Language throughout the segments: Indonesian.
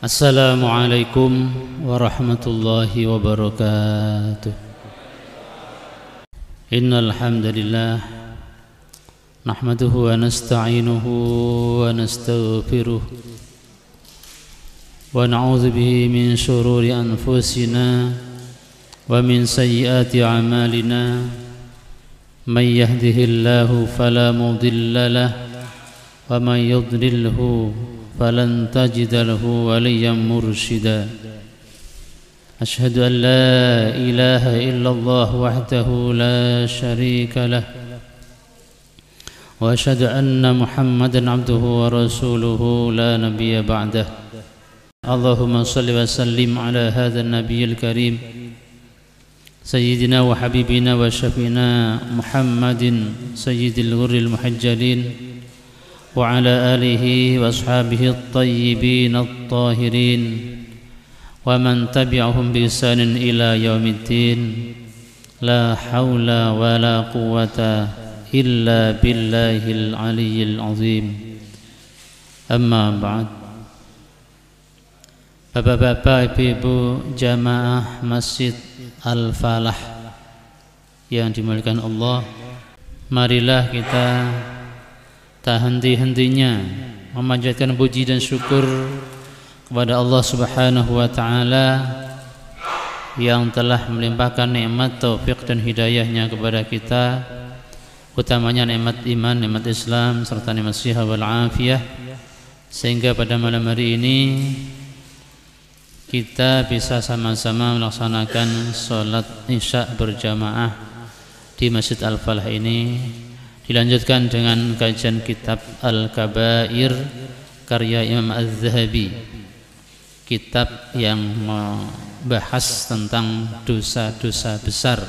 Assalamualaikum warahmatullahi wabarakatuh. Innal hamdalillah nahmaduhu wa nasta'inuhu wa nastaghfiruh wa na'udzu bihi min shururi anfusina wa min sayyiati a'malina. May yahdihillahu fala mudilla lahu wa may yudlilhu falan tajida lahu waliyan mursyida. Asyhadu an la ilaha illallah wahdahu la syarika lah wa asyhadu anna Muhammadan abduhu wa rasuluhu la nabiyya ba'dah. Allahumma shalli wa sallim ala hadzal nabiyil karim sayyidina wa habibina wa syafiina Muhammadin sayyidil ghurril muhajjalin wa ala alihi wa ashabihi at-tayyibin at-tahirin wa man tabi'ahum bi ihsanin ila yaumiddin. La haula wa la quwwata illa billahil aliyyil azim. Amma ba'd. Bapak-bapak, ibu-ibu jamaah Masjid Al-Falah yang dimuliakan Allah, marilah kita tak henti-hentinya memanjatkan puji dan syukur kepada Allah Subhanahu wa ta'ala yang telah melimpahkan nikmat taufik dan hidayahnya kepada kita, utamanya nikmat iman, nikmat Islam, serta nikmat sihat wal afiyah, sehingga pada malam hari ini kita bisa sama-sama melaksanakan sholat isya berjamaah di Masjid Al-Falah ini. Dilanjutkan dengan kajian kitab Al-Kabair karya Imam Az-Zahabi, kitab yang membahas tentang dosa-dosa besar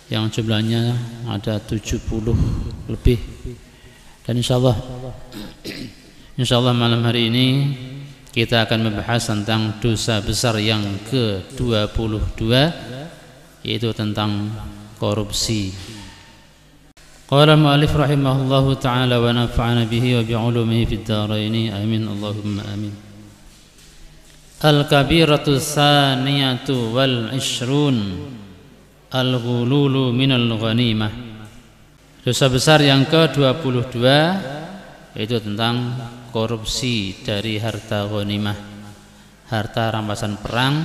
yang jumlahnya ada 70 lebih. Dan insyaallah malam hari ini kita akan membahas tentang dosa besar yang ke-22, yaitu tentang korupsi. Qala al-mu'allif rahimahullahu ta'ala wa nafa'ana bihi wa bi'ulumihi fid dharain amin Allahumma amin. Al-kabiratu tsaniyatu wal 20 al-ghululu minal ghanimah. Dosa besar yang ke-22 yaitu tentang korupsi dari harta ghanimah. Harta rampasan perang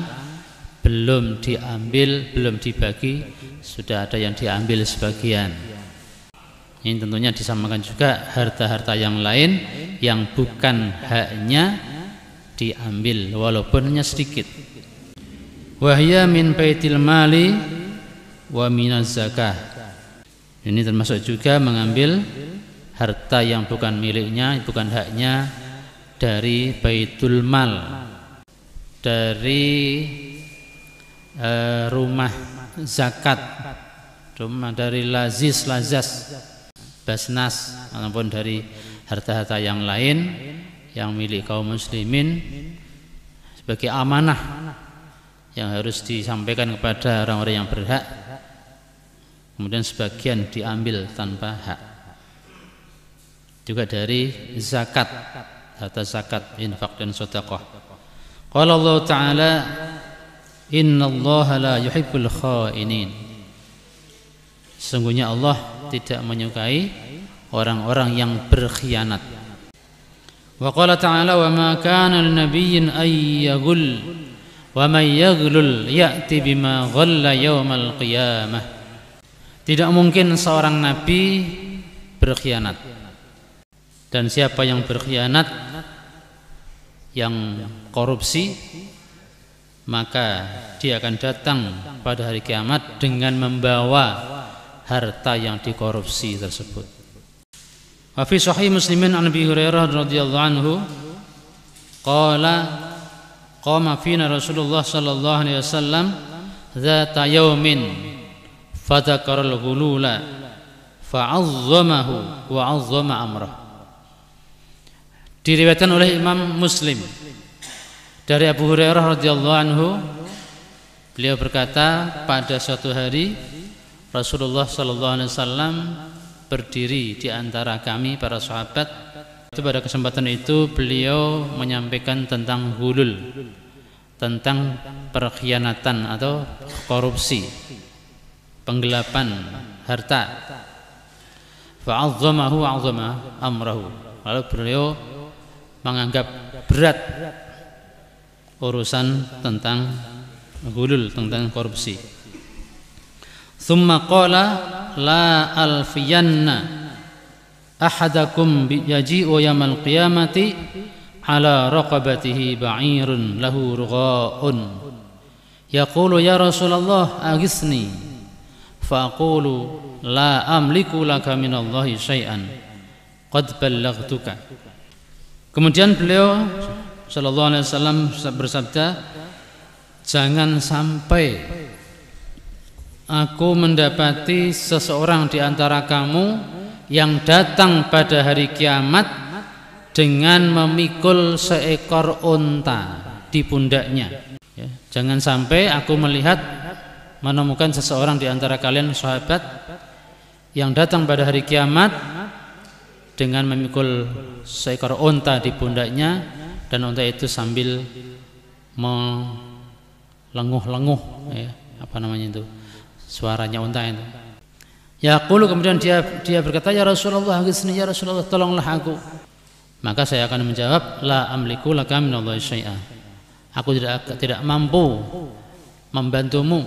belum diambil, belum dibagi, sudah ada yang diambil sebagian. Ini tentunya disamakan juga harta-harta yang lain yang bukan haknya diambil walaupun hanya sedikit. Wahya min baitil mali wa minaz zakah. Ini termasuk juga mengambil harta yang bukan miliknya, bukan haknya, dari baitul mal, dari rumah zakat, rumah dari lazis, basnas, ataupun dari harta-harta yang lain yang milik kaum muslimin sebagai amanah yang harus disampaikan kepada orang-orang yang berhak, kemudian sebagian diambil tanpa hak. Juga dari zakat, harta zakat, infak dan sedekah. Qala Allah Ta'ala innallaha la yuhibbul kha'inin. Sesungguhnya Allah tidak menyukai orang-orang yang berkhianat. Wa qala ta'ala wa ma kana linabiyyin ay yaghul wa may yaghlul ya'ti bima ghalla yaumal qiyamah. Tidak mungkin seorang nabi berkhianat, dan siapa yang berkhianat, yang korupsi, maka dia akan datang pada hari kiamat dengan membawa harta yang dikorupsi tersebut. Wa fi sahih Muslimin an Abi Hurairah radhiyallahu anhu qala qama fina Rasulullah sallallahu alaihi wasallam dzata yaumin fadhakaral ghulula fa'azzamahu wa 'azzama amrah. Diriwayatkan oleh Imam Muslim dari Abu Hurairah radhiyallahu anhu, beliau berkata, pada suatu hari Rasulullah sallallahu alaihi wasallam berdiri di antara kami para sahabat itu pada kesempatan itu beliau menyampaikan tentang hulul, tentang perkhianatan atau korupsi, penggelapan harta. Fa'azzamahu wa'azzama amrahu. Lalu beliau menganggap berat urusan tentang hulul, tentang korupsi. Tsumma qala la alfiyanna ahadakum yaji'u yaumil qiyamati ala raqabatihi ba'irun lahu rugha'un yaqulu ya Rasulullah aghisni faqulu la amliku laka minallahi syai'an qad ballaghtuka. Kemudian beliau sallallahu alaihi wasallam bersabda, jangan sampai aku mendapati seseorang di antara kamu yang datang pada hari kiamat dengan memikul seekor unta di pundaknya. Ya, jangan sampai aku menemukan seseorang di antara kalian sahabat yang datang pada hari kiamat dengan memikul seekor unta di pundaknya, dan unta itu sambil melenguh-lenguh, ya, apa namanya itu, suaranya unta itu. Yaqulu, kemudian dia berkata, ya Rasulullah aghisni, ya Rasulullah tolonglah aku. Maka saya akan menjawab, la amliku laka minallahi syai'a. Aku tidak mampu membantumu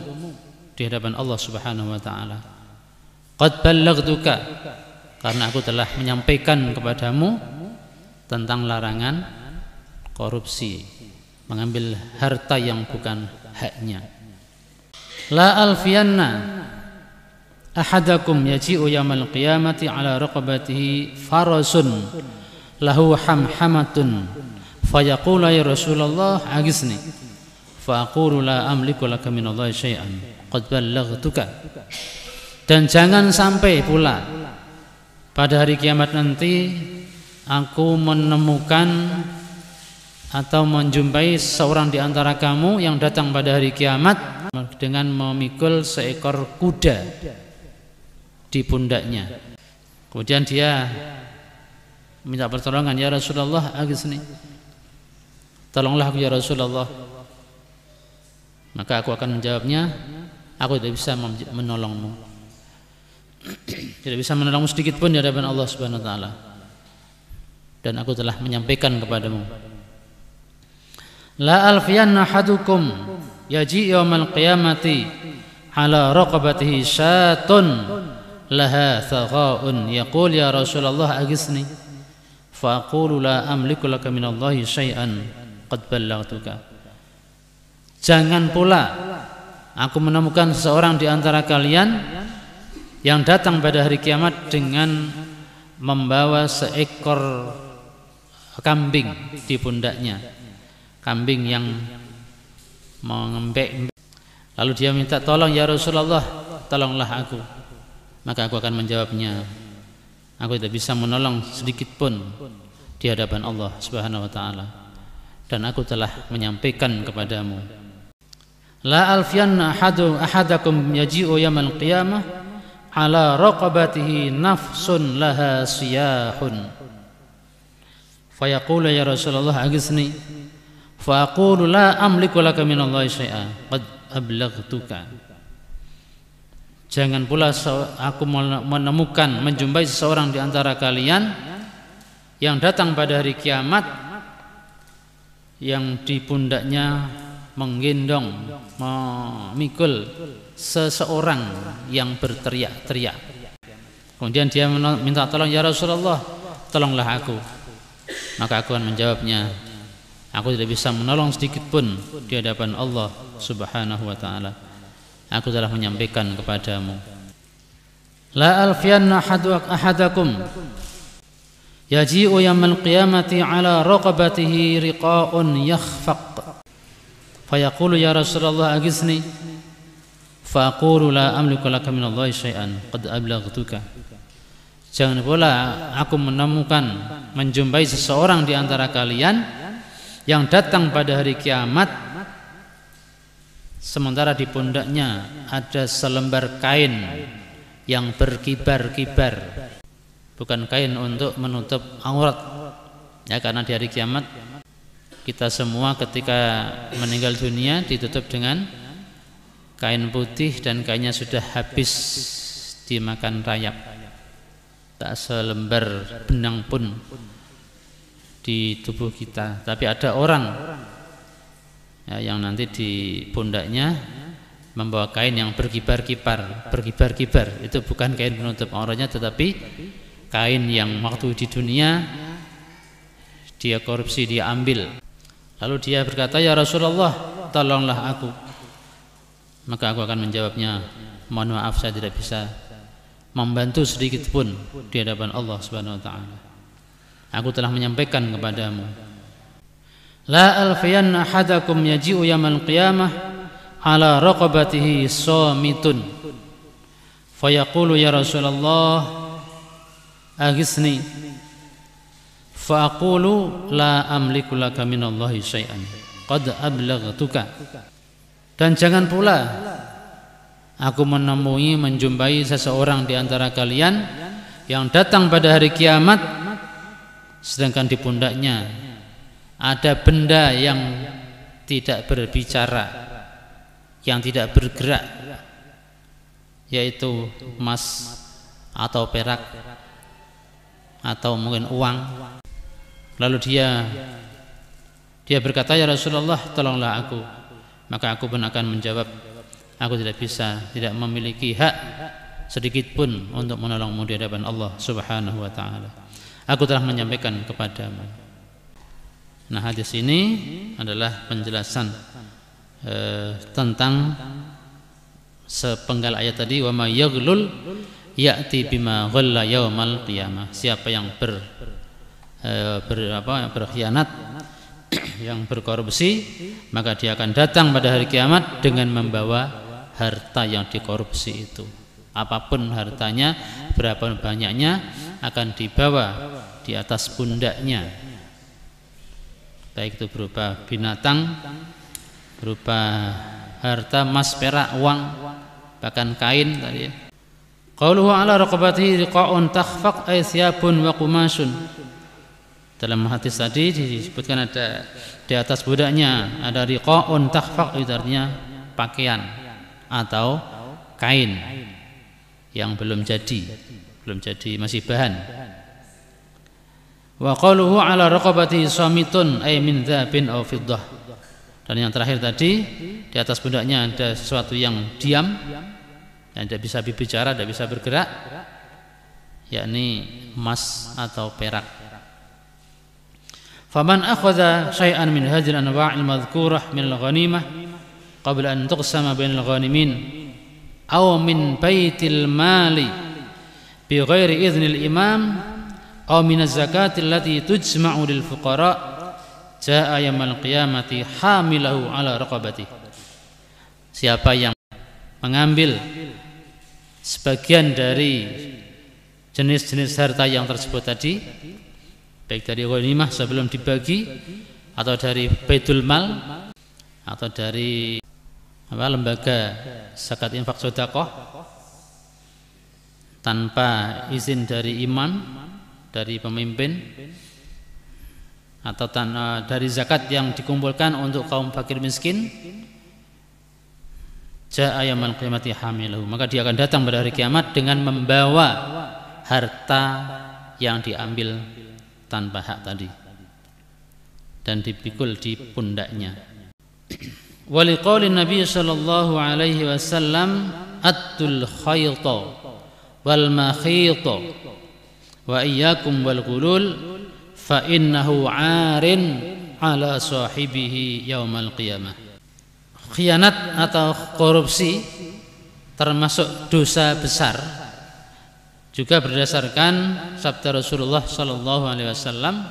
di hadapan Allah Subhanahu wa taala. Qad ballaghtuka, karena aku telah menyampaikan kepadamu tentang larangan korupsi, mengambil harta yang bukan haknya. La alfiyanna ahadakum yaji'u yaumal qiyamati ala raqabatihi farasun lahu hamhamatun fayaqulu ya Rasulullah aghisni faqulu la amliku laka minallahi syai'an qad ballaghtuka. Dan jangan sampai pula pada hari kiamat nanti aku menemukan atau menjumpai seorang di antara kamu yang datang pada hari kiamat dengan memikul seekor kuda di pundaknya. Kemudian dia minta pertolongan, ya Rasulullah aghisni, tolonglah aku ya Rasulullah. Maka aku akan menjawabnya, aku tidak bisa menolongmu, tidak bisa menolongmu sedikit pun di hadapan Allah Subhanahu wa taala, dan aku telah menyampaikan kepadamu. La alfiyanna ahadukum yaji yaumal qiyamati ala raqabatihi syatun laha thaghaun yaqul ya Rasulullah aghisni faqulu la amliku laka minallahi syai'an qad ballaghtuka. Jangan pula aku menemukan seseorang di antara kalian yang datang pada hari kiamat dengan membawa seekor kambing di pundaknya, kambing yang mengembek. Lalu dia minta tolong, ya Rasulullah tolonglah aku. Maka aku akan menjawabnya, aku tidak bisa menolong sedikit pun di hadapan Allah Subhanahu wa taala, dan aku telah menyampaikan kepadamu. La alfiyanna ahadakum yaji'u yaumal qiyamah ala raqabatihi nafsun laha siyahun fayaqulu ya Rasulullah aghisni faqulu la amliku laka minallahi syai'a qad ablaghtuka. Jangan pula aku menemukan, menjumpai seseorang di antara kalian yang datang pada hari kiamat yang di pundaknya menggendong, memikul seseorang yang berteriak-teriak. Kemudian dia minta tolong, ya Rasulullah tolonglah aku. Maka aku akan menjawabnya, aku tidak bisa menolong sedikit pun di hadapan Allah Subhanahu wa taala. Aku telah menyampaikan kepadamu. La alfiyanna ahadakum yaji'u yaumal qiyamati ala raqabatihi riqa'un yakhfaq fayaqulu ya Rasulullah aghisni faqulu la amliku laka minallahi syai'an qad ablaghtuka. Jangan pula aku menjumpai seseorang di antara kalian yang datang pada hari kiamat sementara di pundaknya ada selembar kain yang berkibar-kibar, bukan kain untuk menutup aurat, Ya, karena di hari kiamat kita semua ketika meninggal dunia ditutup dengan kain putih dan kainnya sudah habis dimakan rayap. Tak selembar benang pun di tubuh kita. Tapi ada orang ya, yang nanti di pundaknya membawa kain yang berkibar-kibar. Itu bukan kain penutup auratnya, tetapi kain yang waktu di dunia dia korupsi, dia ambil. Lalu dia berkata, ya Rasulullah, tolonglah aku. Maka aku akan menjawabnya, mohon maaf, saya tidak bisa membantu sedikit pun di hadapan Allah Subhanahu wa taala. Aku telah menyampaikan kepadamu, la alfiyanna ahadakum yaji'u yaumil qiyamah ala raqabatihi shamitun fayaqulu ya Rasulullah aghisni fa aqulu la amliku laka minallahi syai'an qad ablaghtuka. Dan jangan pula aku menjumpai seseorang di antara kalian yang datang pada hari kiamat sedangkan di pundaknya ada benda yang tidak berbicara, yang tidak bergerak, yaitu emas atau perak atau mungkin uang. Lalu dia berkata, ya Rasulullah, tolonglah aku. Maka aku pun akan menjawab, aku tidak bisa, tidak memiliki hak sedikit pun untuk menolongmu di hadapan Allah Subhanahu wa taala. Aku telah menyampaikan kepadamu. Nah, hadis ini adalah penjelasan tentang sepenggal ayat tadi, wa may yaghlul ya'ti bima ghalla yaumal qiyamah. Siapa yang berkhianat, yang berkorupsi, maka dia akan datang pada hari kiamat dengan membawa harta yang dikorupsi itu. Apapun hartanya, berapa banyaknya, akan dibawa di atas pundaknya, baik itu berupa binatang, berupa harta, emas, perak, uang, bahkan kain tadi. Qauluhu ala raqabatihi riqa'un takhfaq ay thiyabun wa qumasun. Dalam hadis tadi disebutkan ada di atas budaknya ada riqa'un takhfaq, itu artinya pakaian atau kain yang belum jadi, masih bahan. Wa qaluhu ala raqabatihi samitun ay min dzabin aw fiddah. Dan yang terakhir tadi, di atas pundaknya ada sesuatu yang diam, yang tidak bisa berbicara, tidak bisa bergerak, yakni emas atau perak. Faman akhadha syai'an min hadhihi al-anwa'il madhkurah min al-ghanimah qabla an tuqsama bainal ghanimin aw min baitil mali bi ghairi idznil imam aw min az-zakati allati tujma'u lil fuqara jaa'a yaumil qiyamati hamilahu ala raqabati. Siapa yang mengambil sebagian dari jenis-jenis harta yang tersebut tadi, baik dari ghanimah sebelum dibagi, atau dari baitul mal, atau dari lembaga zakat infak sedekah tanpa izin dari imam, dari pemimpin, atau dari zakat yang dikumpulkan untuk kaum fakir miskin, jaa'a yaumil qiyamati hamilahu, maka dia akan datang pada hari kiamat dengan membawa harta yang diambil tanpa hak tadi dan dipikul di pundaknya. Waliqaulin Nabi sallallahu alaihi wasallam atul khayta wal makhita wa iyyakum wal ghulul fa innahu 'arin ala sahibihi yaumal qiyamah. Khianat atau korupsi termasuk dosa besar juga berdasarkan sabda Rasulullah sallallahu alaihi wasallam,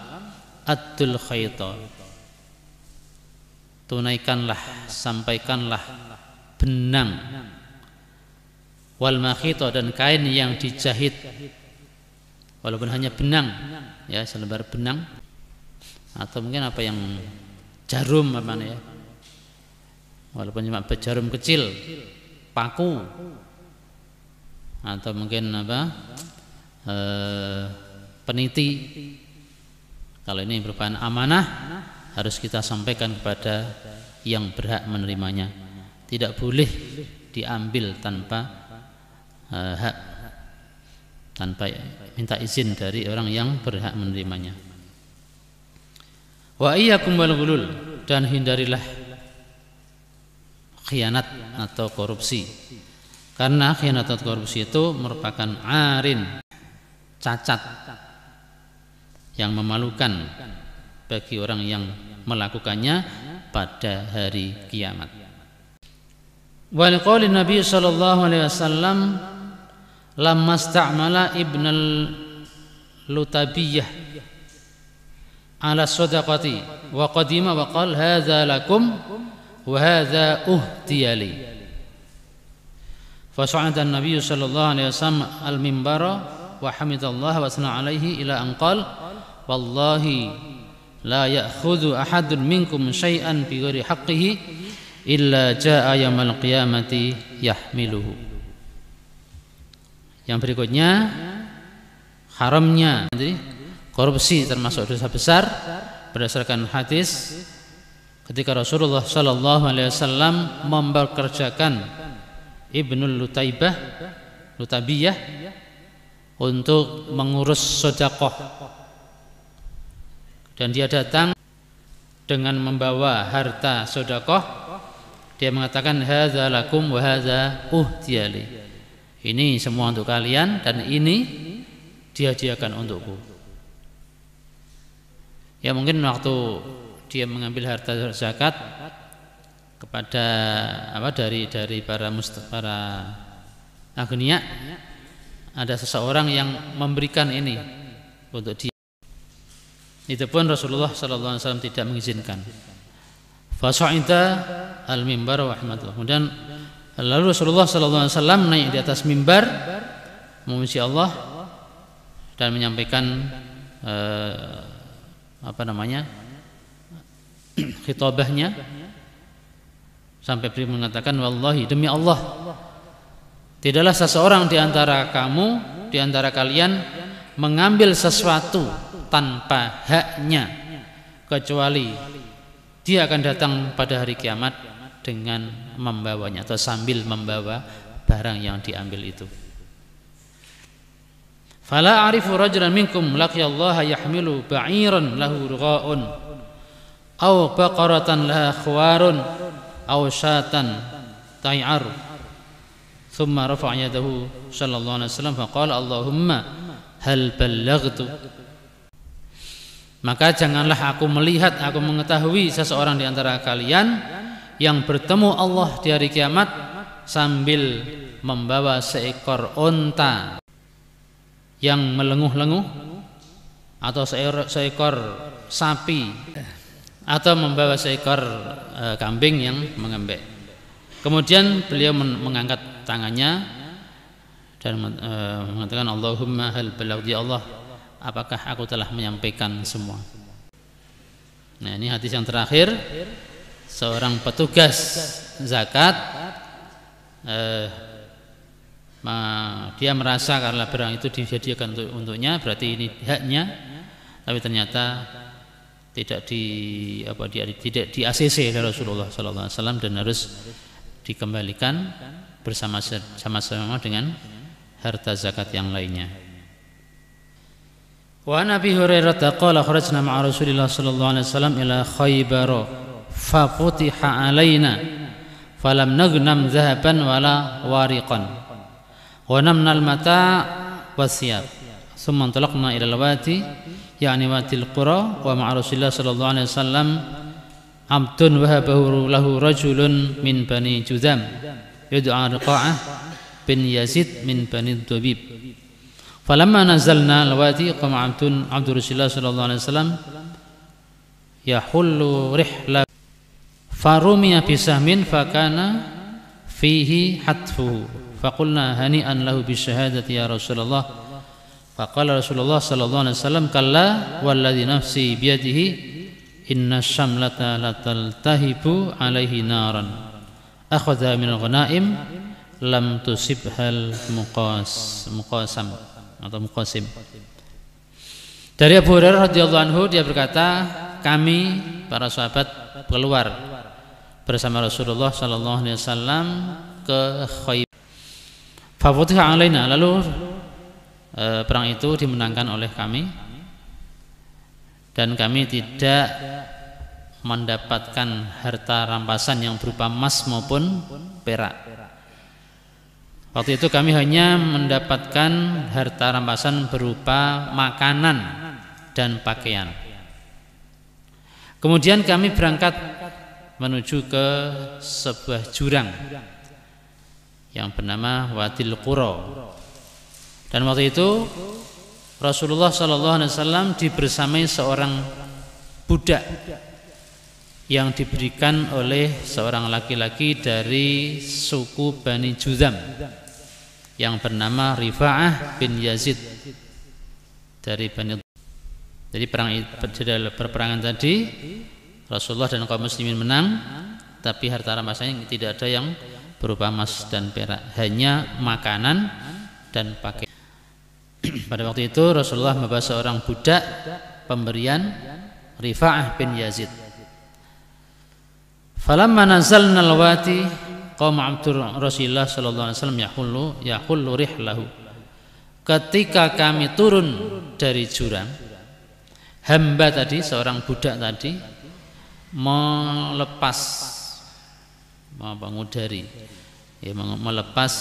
atul khayta, tunaikanlah, sampaikanlah benang, wal makhita, dan kain yang dijahit, walaupun hanya benang, ya, selembar benang, atau mungkin apa yang jarum apa ya, walaupun cuma jarum kecil, paku, atau mungkin apa peniti, Kalau ini merupakan amanah, harus kita sampaikan kepada yang berhak menerimanya. Tidak boleh diambil tanpa hak, tanpa minta izin dari orang yang berhak menerimanya. Wa iyyakum wal ghulul, dan hindarilah khianat atau korupsi. Karena khianat atau korupsi itu merupakan arin, cacat yang memalukan bagi orang yang melakukannya pada hari kiamat. Wa liqauli Nabi sallallahu alaihi wasallam lamma sta'mala ibnal Lutabiyyah ala sadaqati wa qadima wa qala hadza lakum wa hadza uhdiyali. Fa sa'ada an-nabiy sallallahu alaihi wasallam al-minbara wa hamidallah wa sana alaihi ila an qala wallahi la ya'khudhu ahadun minkum syai'an bi ghairi haqqihi illa jaa'a yaumil qiyamati yahmiluhu. Yang berikutnya, haramnya korupsi termasuk dosa besar berdasarkan hadis ketika Rasulullah sallallahu alaihi wasallam mempekerjakan Ibnul Lutabiyyah untuk mengurus sedekah. Dan dia datang dengan membawa harta sedekah. Dia mengatakan hadza lakum wa hadza uhdiyali. Ini semua untuk kalian dan ini dihadiahkan untukku. Ya mungkin waktu dia mengambil harta zakat kepada dari para agniya, ada seseorang yang memberikan ini untuk dia. Itu pun Rasulullah sallallahu alaihi wasallam tidak mengizinkan. Fasa'ida al-mimbar wa rahmatullah. Kemudian lalu Rasulullah sallallahu alaihi wasallam naik di atas mimbar memuji Allah dan menyampaikan khitabahnya sampai beliau mengatakan wallahi, demi Allah, tidaklah seseorang di antara kamu, di antara kalian mengambil sesuatu tanpa haknya kecuali dia akan datang pada hari kiamat dengan membawanya atau sambil membawa barang yang diambil itu. Fala a'rifu rajulan minkum laqiyallaha yahmilu ba'iran lahu rughaun aw baqaratan laha khwarun aw syatan tai'ar. Thumma rafa'a yadahu sallallahu alaihi wasallam faqala Allahumma hal ballaghtu. Maka janganlah aku melihat, aku mengetahui seseorang di antara kalian yang bertemu Allah di hari kiamat sambil membawa seekor unta yang melenguh-lenguh atau seekor sapi atau membawa seekor kambing yang mengembek. Kemudian beliau mengangkat tangannya dan mengatakan Allahumma hal ballaghtu, ya Allah, apakah aku telah menyampaikan semua? Nah, ini hadis yang terakhir. Seorang petugas zakat dia merasa karena barang itu disediakan untuknya, berarti ini haknya, tapi ternyata tidak tidak di ACC oleh Rasulullah sallallahu alaihi wasallam dan harus dikembalikan bersama-sama dengan harta zakat yang lainnya. Wa Nabi Hurairah qala kharajna ma'a Rasulillah sallallahu alaihi wasallam ila Khaybar fa futiha alaina falam nagnam dhahaban wala wariqan wa namna al-mata' wasiyab thumma intalaqna ila al-wati yani wati al-qura wa ma'a Rasulillah sallallahu alaihi wasallam abdun wahabahu lahu rajulun min bani Judam yud'a Riqa'ah bin Yazid min bani Dhabib. Falamma nazalna al-wadi qama Abdu Rasulullah sallallahu alaihi wasallam yahullu rihla farumiya bisahmin fakana fihi hatfuhu faqulna hani'an lahu bisyahadati ya Rasulullah. Faqala Rasulullah sallallahu alaihi wasallam kalla walladzi nafsi biyadihi inna syamlata lataltahibu alaihi naran akhadha min al-ghanaim lam tusibhal muqasam atau muqasim. Dari Abu Hurairah radhiyallahu anhu, dia berkata, kami para sahabat keluar bersama Rasulullah sallallahu alaihi wasallam ke Khaybar. Fa futiha alaina, lalu perang itu dimenangkan oleh kami dan kami tidak mendapatkan harta rampasan yang berupa emas maupun perak. Waktu itu kami hanya mendapatkan harta rampasan berupa makanan dan pakaian. Kemudian kami berangkat menuju ke sebuah jurang yang bernama Wadil Qura. Dan waktu itu Rasulullah SAW dibersamai seorang budak yang diberikan oleh seorang laki-laki dari suku Bani Juzam yang bernama Rifa'ah bin Yazid dari Bani. Jadi perperangan tadi Rasulullah dan kaum muslimin menang, tapi harta rampasannya tidak ada yang berupa emas dan perak, hanya makanan dan pakaian. Pada waktu itu Rasulullah membawa seorang budak pemberian Rifa'ah bin Yazid. Falamma nazalna al-wati qama Abdur Rasulullah sallallahu alaihi wasallam yahullu rihlahu. Ketika kami turun dari jurang, hamba tadi, seorang budak tadi melepas mengudari, ya, melepas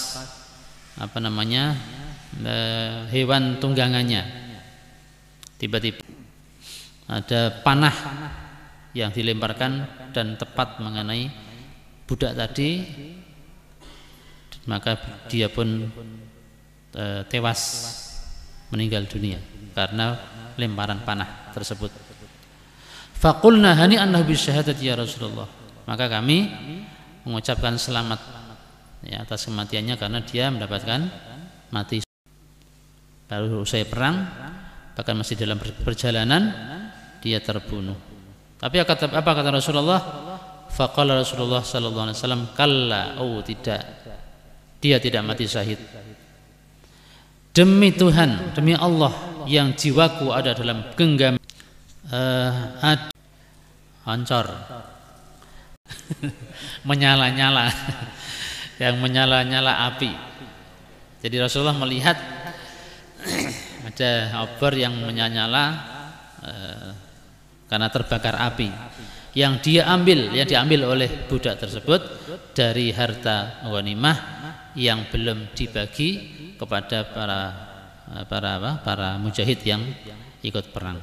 hewan tunggangannya. Tiba-tiba ada panah yang dilemparkan dan tepat mengenai budak tadi, maka dia pun tewas, meninggal dunia karena lemparan panah tersebut. Faqulna hani'an lahu bisyahadati ya Rasulullah. Maka kami mengucapkan selamat, ya, atas kematiannya karena dia mendapatkan mati. Lalu usai perang, bahkan masih dalam perjalanan, dia terbunuh. Tapi apa kata Rasulullah? Faqala Rasulullah sallallahu alaihi wasallam, kalla, oh tidak, dia tidak mati syahid. Demi Tuhan, demi Allah yang jiwaku ada dalam genggam, hancur, menyala-nyala, yang menyala-nyala api. Jadi Rasulullah melihat ada obor yang menyala karena terbakar api, yang diambil oleh budak tersebut dari harta ghanimah yang belum dibagi kepada para mujahid yang ikut perang.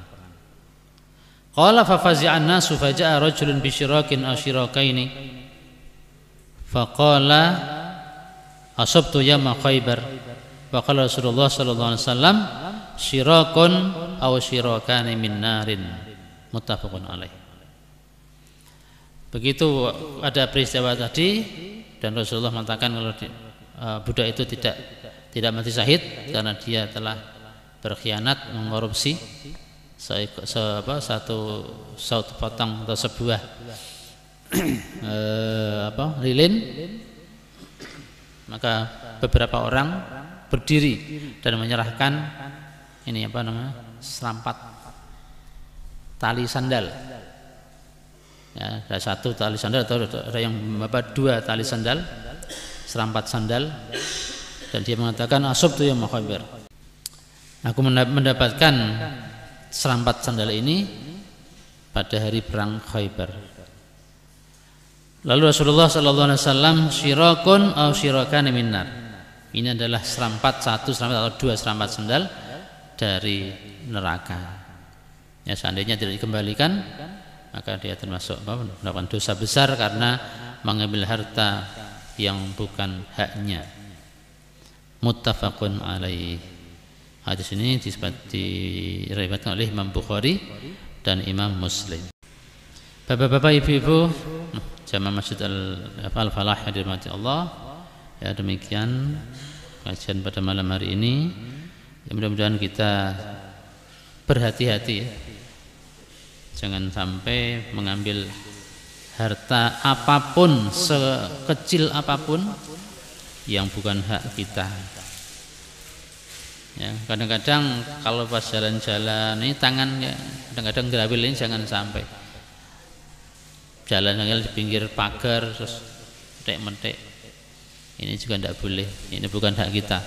Qala fa fazi'an nasu faja'a rajulun bi syirakin aw syirakaini faqala asabtu yawma Khaybar. Faqala Rasulullah sallallahu alaihi wasallam syirakun aw syirakani min narin. Muttafaqun alaih. Begitu ada peristiwa tadi dan Rasulullah mengatakan kalau budak itu tidak mati syahid karena dia telah berkhianat, mengkorupsi satu potong atau sebuah lilin, maka beberapa orang berdiri dan menyerahkan serampat tali sandal, ya, ada satu tali sandal atau ada yang dua tali sandal, serampat sandal, dan dia mengatakan asabtu ya Khaybar, aku mendapatkan serampat sandal ini pada hari perang Khaybar. Lalu Rasulullah sallallahu alaihi wasallam syirakun aw syirakani min nar, ini adalah satu serampat atau dua serampat sandal dari neraka. Ya, seandainya tidak dikembalikan, maka dia termasuk melakukan dosa besar karena mengambil harta yang bukan haknya. Muttafaqun alaih. Hadis ini diriwayatkan oleh Imam Bukhari dan Imam Muslim. Bapak-bapak, ibu-ibu, jamaah Masjid Al-Falah yang dirahmati Allah, ya, demikian kajian pada malam hari ini. Ya, mudah-mudahan kita berhati-hati, ya. Jangan sampai mengambil harta apapun, sekecil apapun yang bukan hak kita. Ya, kadang-kadang kalau pas jalan-jalan ini tangan ya, kadang-kadang gerabil ini jangan sampai jalan di pinggir pagar terus mentek. Ini juga tidak boleh. Ini bukan hak kita.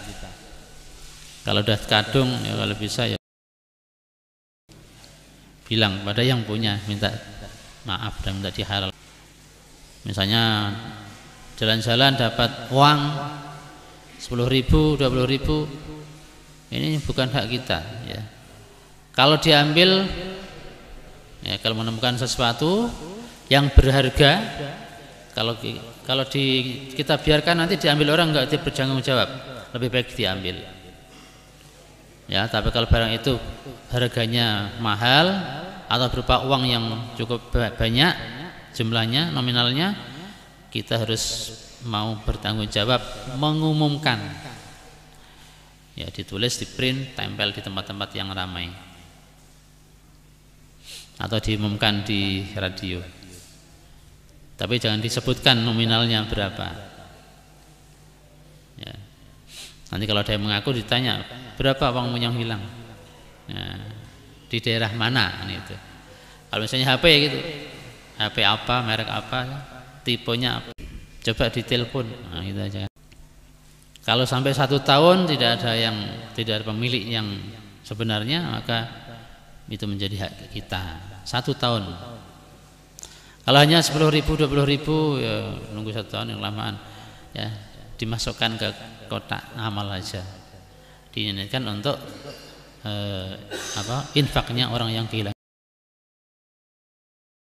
Kalau udah kadung ya kalau bisa ya bilang pada yang punya, minta maaf dan minta dihalal. Misalnya jalan-jalan dapat uang 10.000, 20.000, ini bukan hak kita ya. Kalau diambil ya, kalau menemukan sesuatu yang berharga, kalau kita biarkan nanti diambil orang enggak bertanggung jawab, lebih baik diambil ya. Tapi kalau barang itu harganya mahal atau berupa uang yang cukup banyak jumlahnya, nominalnya, kita harus mau bertanggung jawab, mengumumkan ya, ditulis, di print, tempel di tempat-tempat yang ramai atau diumumkan di radio. Tapi jangan disebutkan nominalnya berapa ya. Nanti kalau ada yang mengaku ditanya berapa uangmu yang hilang ya, di daerah mana itu. Kalau misalnya HP gitu, HP apa, merek apa, tipenya apa, coba ditelepon, nah itu aja. Kalau sampai 1 tahun tidak ada pemilik yang sebenarnya, maka itu menjadi hak kita 1 tahun. Kalau hanya 10.000, 20.000 ya nunggu 1 tahun yang lamaan ya, dimasukkan ke kotak amal aja, diniatkan untuk infaknya orang yang kehilangan.